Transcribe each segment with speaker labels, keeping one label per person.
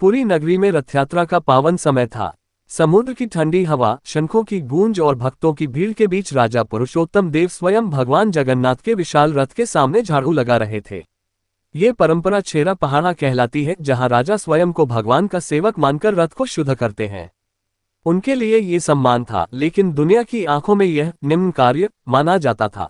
Speaker 1: पूरी नगरी में रथ यात्रा का पावन समय था। समुद्र की ठंडी हवा, शंखों की गूंज और भक्तों की भीड़ के बीच राजा पुरुषोत्तम देव स्वयं भगवान जगन्नाथ के विशाल रथ के सामने झाड़ू लगा रहे थे। ये परंपरा छेरा पहाड़ा कहलाती है, जहां राजा स्वयं को भगवान का सेवक मानकर रथ को शुद्ध करते हैं। उनके लिए ये सम्मान था, लेकिन दुनिया की आंखों में यह निम्न कार्य माना जाता था।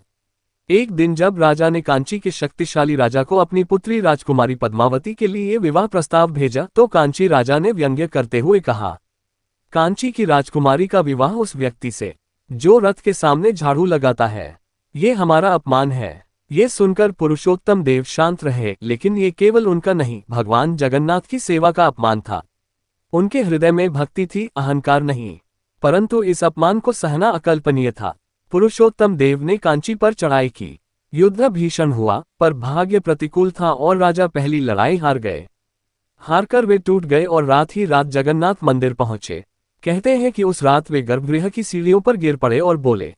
Speaker 1: एक दिन जब राजा ने कांची के शक्तिशाली राजा को अपनी पुत्री राजकुमारी पद्मावती के लिए विवाह प्रस्ताव भेजा, तो कांची राजा ने व्यंग्य करते हुए कहा, कांची की राजकुमारी का विवाह उस व्यक्ति से जो रथ के सामने झाड़ू लगाता है, ये हमारा अपमान है। ये सुनकर पुरुषोत्तम देव शांत रहे, लेकिन ये केवल उनका नहीं, भगवान जगन्नाथ की सेवा का अपमान था। उनके हृदय में भक्ति थी, अहंकार नहीं। परंतु इस अपमान को सहना अकल्पनीय था। पुरुषोत्तम देव ने कांची पर चढ़ाई की। युद्ध भीषण हुआ, पर भाग्य प्रतिकूल था और राजा पहली लड़ाई हार गए। हारकर वे टूट गए और रात ही रात जगन्नाथ मंदिर पहुंचे। कहते हैं कि उस रात वे गर्भगृह की सीढ़ियों पर गिर पड़े और बोले,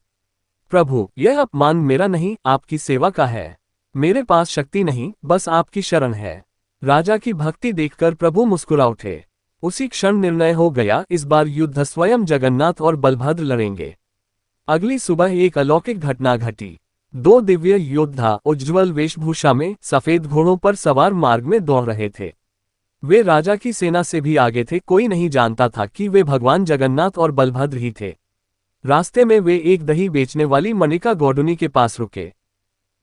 Speaker 1: प्रभु, यह अपमान मेरा नहीं, आपकी सेवा का है। मेरे पास शक्ति नहीं, बस आपकी शरण है। राजा की भक्ति देखकर प्रभु मुस्कुरा उठे। उसी क्षण निर्णय हो गया, इस बार युद्ध स्वयं जगन्नाथ और बलभद्र लड़ेंगे। अगली सुबह एक अलौकिक घटना घटी। दो दिव्य योद्धा उज्ज्वल वेशभूषा में सफेद घोड़ों पर सवार मार्ग में दौड़ रहे थे। वे राजा की सेना से भी आगे थे। कोई नहीं जानता था कि वे भगवान जगन्नाथ और बलभद्र ही थे। रास्ते में वे एक दही बेचने वाली मनिका गौडुनी के पास रुके।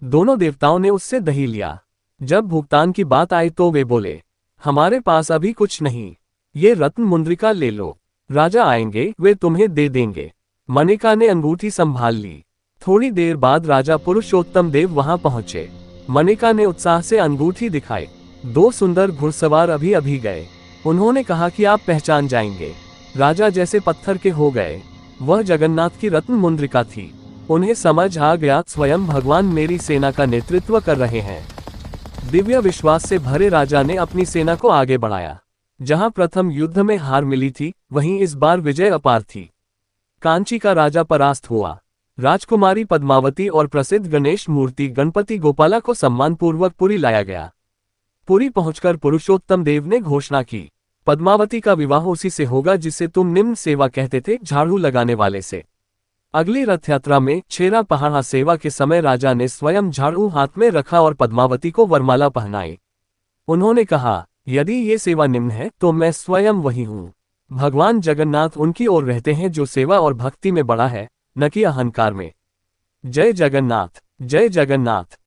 Speaker 1: दोनों देवताओं ने उससे दही लिया। जब भुगतान की बात आई तो वे बोले, हमारे पास अभी कुछ नहीं, ये रत्न मुद्रिका ले लो, राजा आएंगे वे तुम्हें दे देंगे। मनिका ने अंगूठी संभाल ली। थोड़ी देर बाद राजा पुरुषोत्तम देव वहां पहुंचे। मनिका ने उत्साह से अंगूठी दिखाई। दो सुंदर घुड़सवार अभी अभी गए। उन्होंने कहा कि आप पहचान जाएंगे। राजा जैसे पत्थर के हो गए। वह जगन्नाथ की रत्न मुद्रिका थी। उन्हें समझ आ गया, स्वयं भगवान मेरी सेना का नेतृत्व कर रहे हैं। दिव्य विश्वास से भरे राजा ने अपनी सेना को आगे बढ़ाया। जहां प्रथम युद्ध में हार मिली थी, वहीं इस बार विजय अपार थी। कांची का राजा परास्त हुआ। राजकुमारी पद्मावती और प्रसिद्ध गणेश मूर्ति गणपति गोपाला को सम्मानपूर्वक पुरी लाया गया। पुरी पहुंचकर पुरुषोत्तम देव ने घोषणा की, पद्मावती का विवाह उसी से होगा जिसे तुम निम्न सेवा कहते थे, झाड़ू लगाने वाले से। अगली रथ यात्रा में छेरा पहाड़ा सेवा के समय राजा ने स्वयं झाड़ू हाथ में रखा और पद्मावती को वरमाला पहनाई। उन्होंने कहा, यदि ये सेवा निम्न है तो मैं स्वयं वही हूँ। भगवान जगन्नाथ उनकी ओर रहते हैं जो सेवा और भक्ति में बड़ा है, न कि अहंकार में। जय जगन्नाथ, जय जगन्नाथ।